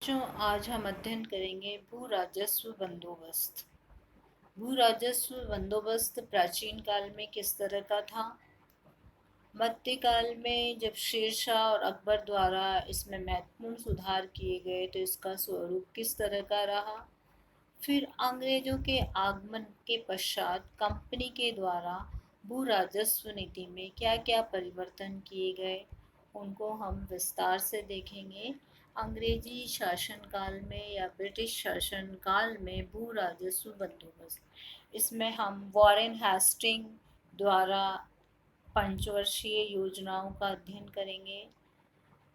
बच्चों, आज हम अध्ययन करेंगे भू राजस्व बंदोबस्त। भू राजस्व बंदोबस्त प्राचीन काल में किस तरह का था। मध्यकाल में जब शेरशाह और अकबर द्वारा इसमें महत्वपूर्ण सुधार किए गए तो इसका स्वरूप किस तरह का रहा। फिर अंग्रेजों के आगमन के पश्चात कंपनी के द्वारा भू राजस्व नीति में क्या क्या परिवर्तन किए गए, उनको हम विस्तार से देखेंगे। अंग्रेजी शासनकाल में या ब्रिटिश शासनकाल में भू राजस्व बंदोबस्त, इसमें हम वॉरेन हेस्टिंग द्वारा पंचवर्षीय योजनाओं का अध्ययन करेंगे।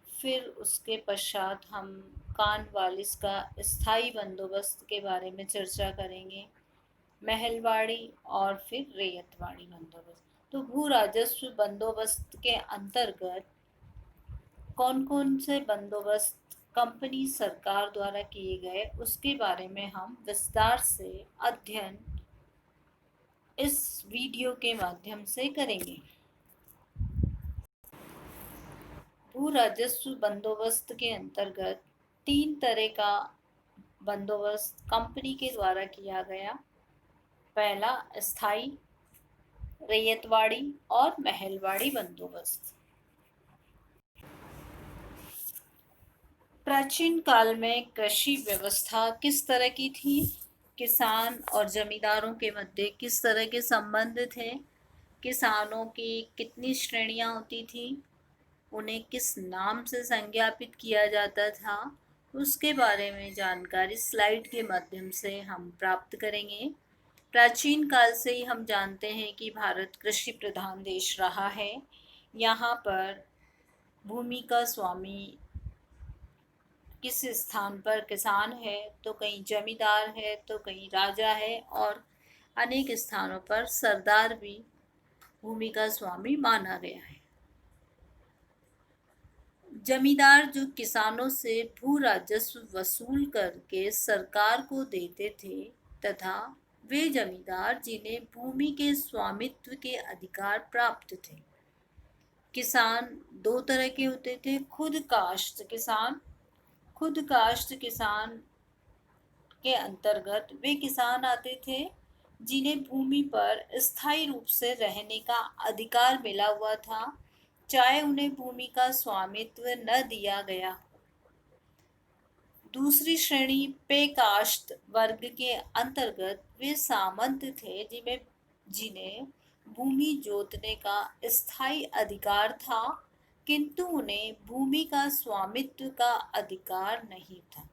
फिर उसके पश्चात हम कॉर्नवालिस का स्थायी बंदोबस्त के बारे में चर्चा करेंगे, महलवाड़ी और फिर रैयतवाड़ी बंदोबस्त। तो भू राजस्व बंदोबस्त के अंतर्गत कौन कौन से बंदोबस्त कंपनी सरकार द्वारा किए गए उसके बारे में हम विस्तार से अध्ययन इस वीडियो के माध्यम से करेंगे। भू राजस्व बंदोबस्त के अंतर्गत 3 तरह का बंदोबस्त कंपनी के द्वारा किया गया। पहला स्थायी, रैयतवाड़ी और महलवाड़ी बंदोबस्त। प्राचीन काल में कृषि व्यवस्था किस तरह की थी, किसान और जमींदारों के मध्य किस तरह के संबंध थे, किसानों की कितनी श्रेणियां होती थी, उन्हें किस नाम से संज्ञापित किया जाता था, उसके बारे में जानकारी स्लाइड के माध्यम से हम प्राप्त करेंगे। प्राचीन काल से ही हम जानते हैं कि भारत कृषि प्रधान देश रहा है। यहाँ पर भूमि का स्वामी किस स्थान पर किसान है, तो कहीं जमींदार है, तो कहीं राजा है, और अनेक स्थानों पर सरदार भी भूमि का स्वामी माना गया है। जमींदार जो किसानों से भू राजस्व वसूल करके सरकार को देते थे, तथा वे जमींदार जिन्हें भूमि के स्वामित्व के अधिकार प्राप्त थे। किसान 2 तरह के होते थे, खुद काश्त किसान। खुद काश्त किसान के अंतर्गत वे किसान आते थे जिन्हें भूमि पर स्थायी रूप से रहने का अधिकार मिला हुआ था, चाहे उन्हें भूमि का स्वामित्व न दिया गया। दूसरी श्रेणी पे काश्त वर्ग के अंतर्गत वे सामंत थे जिन्हें भूमि जोतने का स्थायी अधिकार था, किंतु उन्हें भूमि का स्वामित्व का अधिकार नहीं था।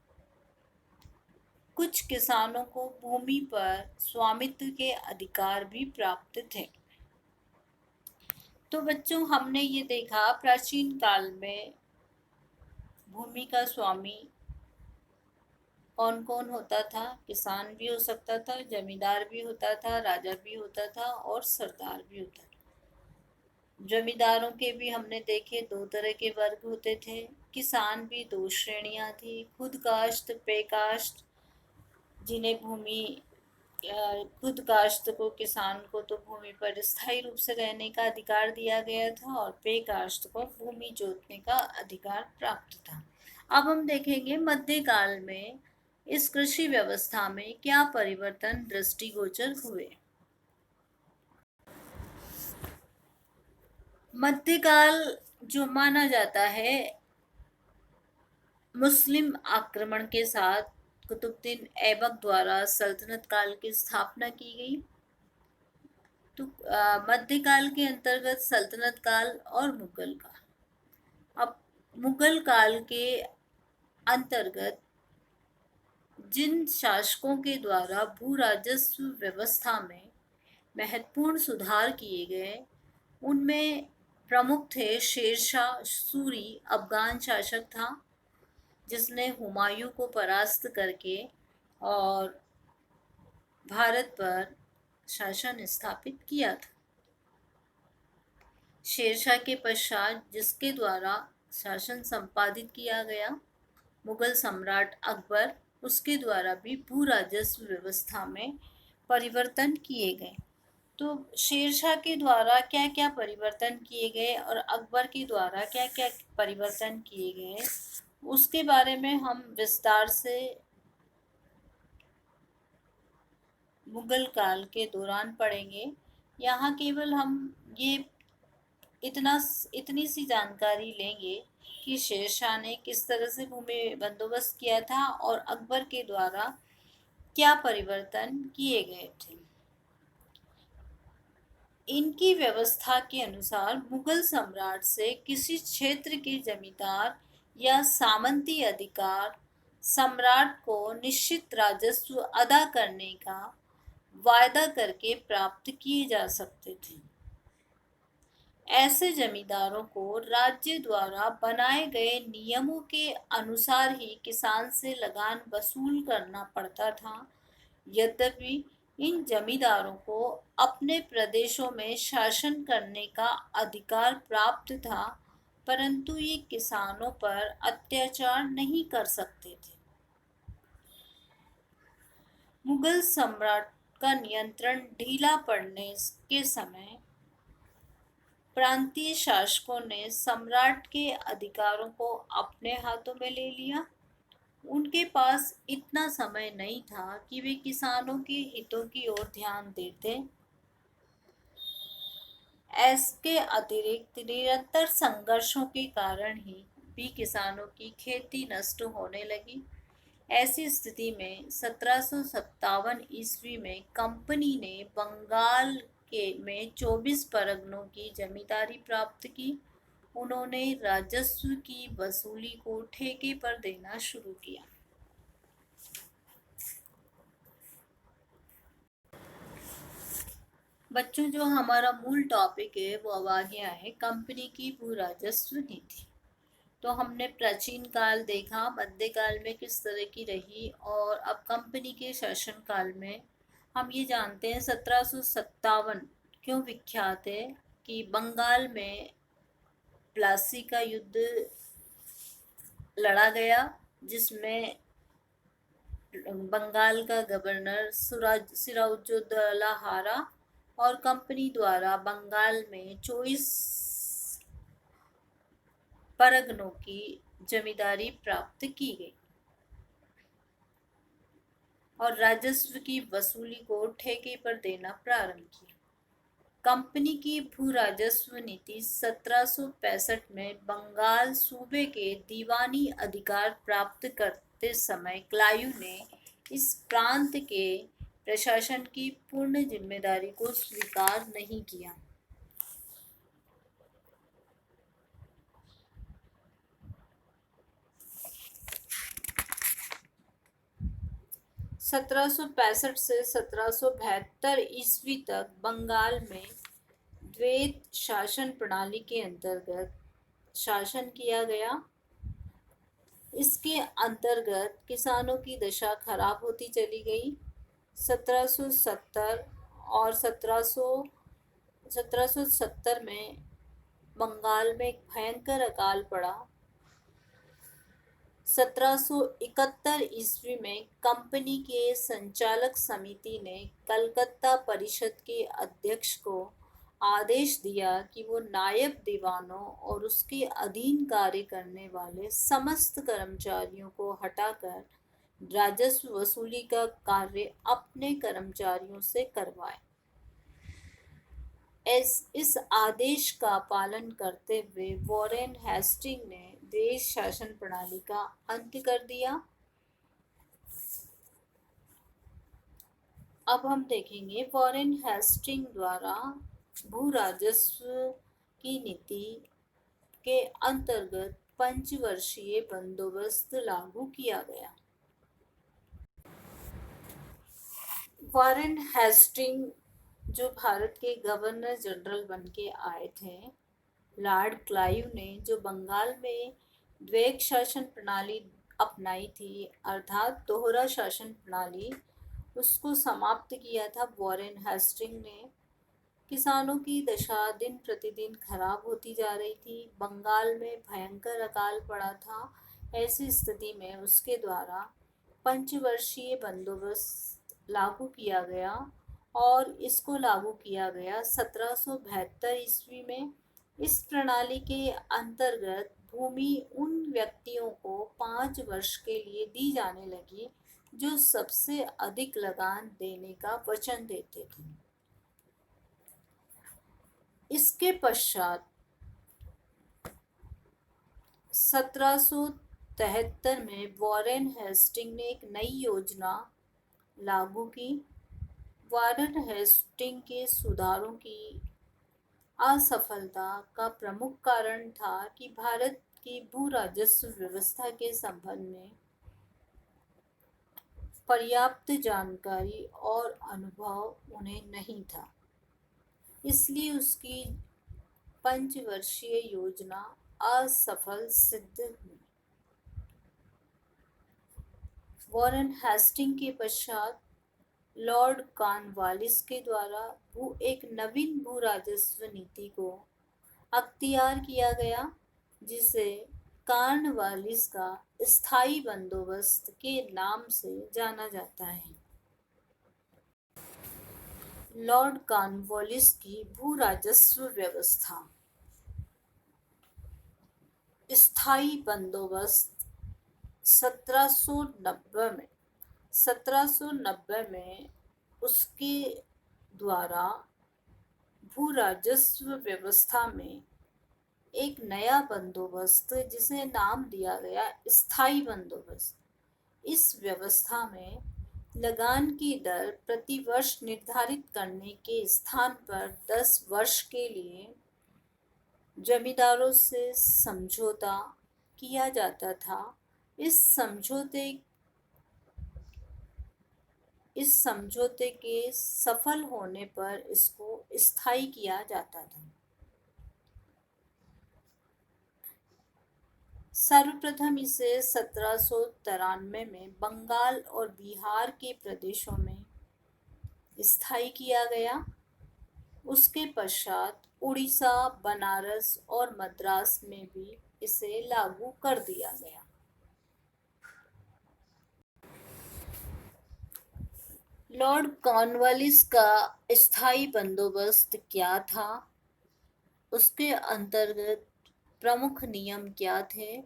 कुछ किसानों को भूमि पर स्वामित्व के अधिकार भी प्राप्त थे। तो बच्चों, हमने ये देखा प्राचीन काल में भूमि का स्वामी कौन कौन होता था। किसान भी हो सकता था, जमींदार भी होता था, राजा भी होता था और सरदार भी होता था। जमींदारों के भी हमने देखे 2 तरह के वर्ग होते थे। किसान भी 2 श्रेणियां थी, खुद काश्त, पे काश्त, जिन्हें भूमि खुद काश्त को किसान को तो भूमि पर स्थायी रूप से रहने का अधिकार दिया गया था, और पे काश्त को भूमि जोतने का अधिकार प्राप्त था। अब हम देखेंगे मध्यकाल में इस कृषि व्यवस्था में क्या परिवर्तन दृष्टिगोचर हुए। मध्यकाल जो माना जाता है, मुस्लिम आक्रमण के साथ कुतुबुद्दीन ऐबक द्वारा सल्तनत काल की स्थापना की गई। तो मध्यकाल के अंतर्गत सल्तनत काल और मुगल काल। अब मुगल काल के अंतर्गत जिन शासकों के द्वारा भू राजस्व व्यवस्था में महत्वपूर्ण सुधार किए गए, उनमें प्रमुख थे शेरशाह सूरी, अफगान शासक था, जिसने हुमायूं को परास्त करके और भारत पर शासन स्थापित किया था। शेरशाह के पश्चात जिसके द्वारा शासन संपादित किया गया, मुगल सम्राट अकबर, उसके द्वारा भी भू राजस्व व्यवस्था में परिवर्तन किए गए। तो शेरशाह के द्वारा क्या क्या परिवर्तन किए गए और अकबर के द्वारा क्या क्या परिवर्तन किए गए, उसके बारे में हम विस्तार से मुगल काल के दौरान पढ़ेंगे। यहाँ केवल हम ये इतना इतनी सी जानकारी लेंगे कि शेरशाह ने किस तरह से भूमि बंदोबस्त किया था और अकबर के द्वारा क्या परिवर्तन किए गए थे। इनकी व्यवस्था के अनुसार मुगल सम्राट से किसी क्षेत्र के जमींदार या सामंती अधिकार सम्राट को निश्चित राजस्व अदा करने का वायदा करके प्राप्त किए जा सकते थे। ऐसे जमींदारों को राज्य द्वारा बनाए गए नियमों के अनुसार ही किसान से लगान वसूल करना पड़ता था। यद्यपि इन जमींदारों को अपने प्रदेशों में शासन करने का अधिकार प्राप्त था, परंतु ये किसानों पर अत्याचार नहीं कर सकते थे। मुगल सम्राट का नियंत्रण ढीला पड़ने के समय प्रांतीय शासकों ने सम्राट के अधिकारों को अपने हाथों में ले लिया। उनके पास इतना समय नहीं था कि वे किसानों के हितों की ओर ध्यान देते। इसके अतिरिक्त निरंतर संघर्षों के कारण ही भी किसानों की खेती नष्ट होने लगी। ऐसी स्थिति में 1757 ईस्वी में कंपनी ने बंगाल के में 24 परगनों की जमींदारी प्राप्त की। उन्होंने राजस्व की वसूली को ठेके पर देना शुरू किया। बच्चों, जो हमारा मूल टॉपिक है वो अब आ गया है कंपनी की भू राजस्व नीति। तो हमने प्राचीन काल देखा, मध्यकाल में किस तरह की रही, और अब कंपनी के शासन काल में हम ये जानते हैं 1757 क्यों विख्यात है कि बंगाल में प्लासी का युद्ध लड़ा गया, जिसमें बंगाल का गवर्नर सिराजुद्दौला हारा और कंपनी द्वारा बंगाल में 24 परगनों की जमींदारी प्राप्त की गई और राजस्व की वसूली को ठेके पर देना प्रारंभ किया। कंपनी की भू राजस्व नीति 1765 में बंगाल सूबे के दीवानी अधिकार प्राप्त करते समय क्लायू ने इस प्रांत के प्रशासन की पूर्ण जिम्मेदारी को स्वीकार नहीं किया। सत्रह सौ पैंसठ से 1772 ईस्वी तक बंगाल में द्वैत शासन प्रणाली के अंतर्गत शासन किया गया। इसके अंतर्गत किसानों की दशा खराब होती चली गई। 1770 और 1770 में बंगाल में एक भयंकर अकाल पड़ा। 1771 ईस्वी में कंपनी के संचालक समिति ने कलकत्ता परिषद के अध्यक्ष को आदेश दिया कि वो नायब दीवानों और उसके अधीन कार्य करने वाले समस्त कर्मचारियों को हटाकर राजस्व वसूली का कार्य अपने कर्मचारियों से करवाए। इस आदेश का पालन करते हुए वॉरेन हेस्टिंग ने देश शासन प्रणाली का अंत कर दिया। अब हम देखेंगे वॉरेन हेस्टिंग द्वारा भू राजस्व की नीति के अंतर्गत पंचवर्षीय बंदोबस्त लागू किया गया। वॉरेन हेस्टिंग जो भारत के गवर्नर जनरल बन के आए थे, लॉर्ड क्लाइव ने जो बंगाल में द्वैत शासन प्रणाली अपनाई थी, अर्थात दोहरा शासन प्रणाली, उसको समाप्त किया था वॉरेन हेस्टिंग ने। किसानों की दशा दिन प्रतिदिन खराब होती जा रही थी। बंगाल में भयंकर अकाल पड़ा था। ऐसी स्थिति में उसके द्वारा पंचवर्षीय बंदोबस्त लागू किया गया और इसको लागू किया गया 1772 ईस्वी में। इस प्रणाली के अंतर्गत भूमि उन व्यक्तियों को 5 वर्ष के लिए दी जाने लगी जो सबसे अधिक लगान देने का वचन देते थे। इसके पश्चात 1773 में वॉरेन हेस्टिंग ने एक नई योजना लागू की। वॉरेन हेस्टिंग के सुधारों की असफलता का प्रमुख कारण था कि भारत की भू राजस्व व्यवस्था के संबंध में पर्याप्त जानकारी और अनुभव उन्हें नहीं था। इसलिए उसकी 5 वर्षीय योजना असफल सिद्ध हुई। वॉरेन हेस्टिंग के पश्चात लॉर्ड कॉर्नवालिस के द्वारा एक नवीन भू राजस्व नीति को अख्तियार किया गया, जिसे कॉर्नवालिस का स्थायी बंदोबस्त के नाम से जाना जाता है। लॉर्ड कॉर्नवालिस की भू राजस्व व्यवस्था। स्थायी बंदोबस्त 1790 में उसके द्वारा भू राजस्व व्यवस्था में एक नया बंदोबस्त, जिसे नाम दिया गया स्थायी बंदोबस्त। इस व्यवस्था में लगान की दर प्रति वर्ष निर्धारित करने के स्थान पर 10 वर्ष के लिए जमींदारों से समझौता किया जाता था। इस समझौते के सफल होने पर इसको स्थायी किया जाता था। सर्वप्रथम इसे 1793 में बंगाल और बिहार के प्रदेशों में स्थायी किया गया। उसके पश्चात उड़ीसा, बनारस और मद्रास में भी इसे लागू कर दिया गया। लॉर्ड कॉर्नवालिस का स्थायी बंदोबस्त क्या था? उसके अंतर्गत प्रमुख नियम क्या थे?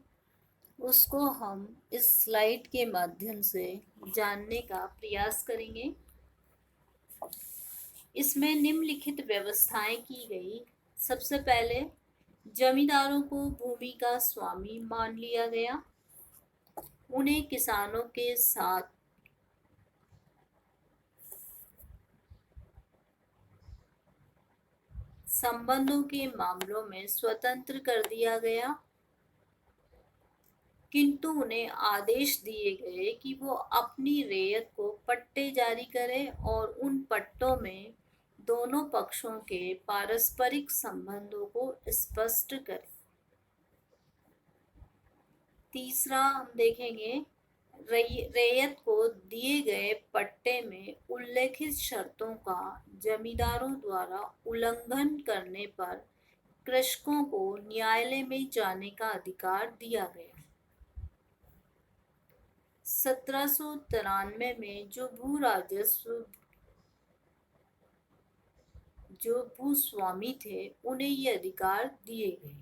उसको हम इस स्लाइड के माध्यम से जानने का प्रयास करेंगे। इसमें निम्नलिखित व्यवस्थाएं की गई। सबसे पहले जमींदारों को भूमि का स्वामी मान लिया गया। उन्हें किसानों के साथ संबंधों के मामलों में स्वतंत्र कर दिया गया, किंतु उन्हें आदेश दिए गए कि वो अपनी रैयत को पट्टे जारी करें और उन पट्टों में दोनों पक्षों के पारस्परिक संबंधों को स्पष्ट करें। तीसरा हम देखेंगे, रैयत को दिए गए पट्टे में उल्लेखित शर्तों का जमींदारों द्वारा उल्लंघन करने पर कृषकों को न्यायालय में जाने का अधिकार दिया गया। 1793 में जो भूस्वामी थे, उन्हें ये अधिकार दिए गए।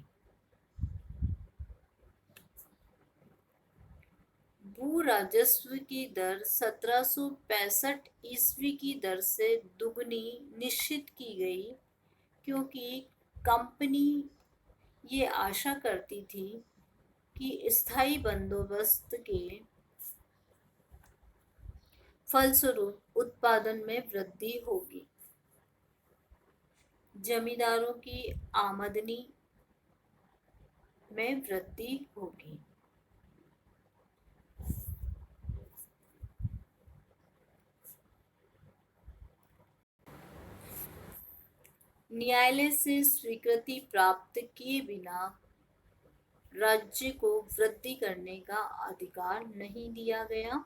भू राजस्व की दर 1765 ईस्वी की दर से दुगनी निश्चित की गई, क्योंकि कंपनी ये आशा करती थी कि स्थायी बंदोबस्त के फलस्वरूप उत्पादन में वृद्धि होगी, जमींदारों की आमदनी में वृद्धि होगी। न्यायालय से स्वीकृति प्राप्त किए बिना राज्य को वृद्धि करने का अधिकार नहीं दिया गया।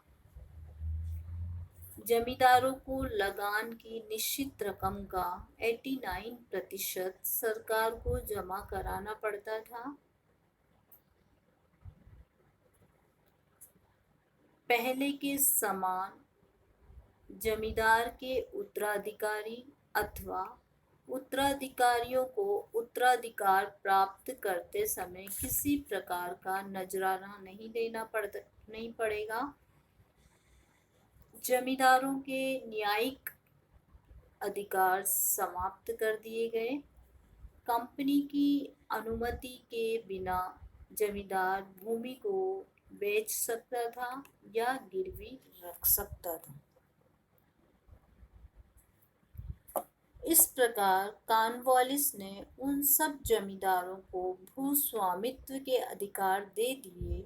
जमींदारों को लगान की निश्चित रकम का 89% सरकार को जमा कराना पड़ता था। पहले के समान जमींदार के उत्तराधिकारी अथवा उत्तराधिकारियों को उत्तराधिकार प्राप्त करते समय किसी प्रकार का नजराना नहीं पड़ेगा। जमींदारों के न्यायिक अधिकार समाप्त कर दिए गए। कंपनी की अनुमति के बिना जमींदार भूमि को बेच सकता था या गिरवी रख सकता था। इस प्रकार कॉर्नवालिस ने उन सब जमींदारों को भूस्वामित्व के अधिकार दे दिए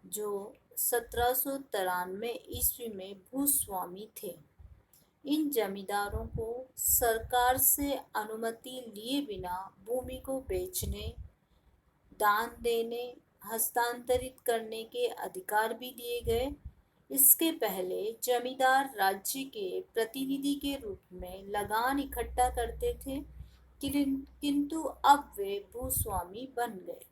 जो 1793 ईस्वी में भूस्वामी थे। इन जमींदारों को सरकार से अनुमति लिए बिना भूमि को बेचने, दान देने, हस्तांतरित करने के अधिकार भी दिए गए। इसके पहले जमींदार राज्य के प्रतिनिधि के रूप में लगान इकट्ठा करते थे, किंतु अब वे भूस्वामी बन गए।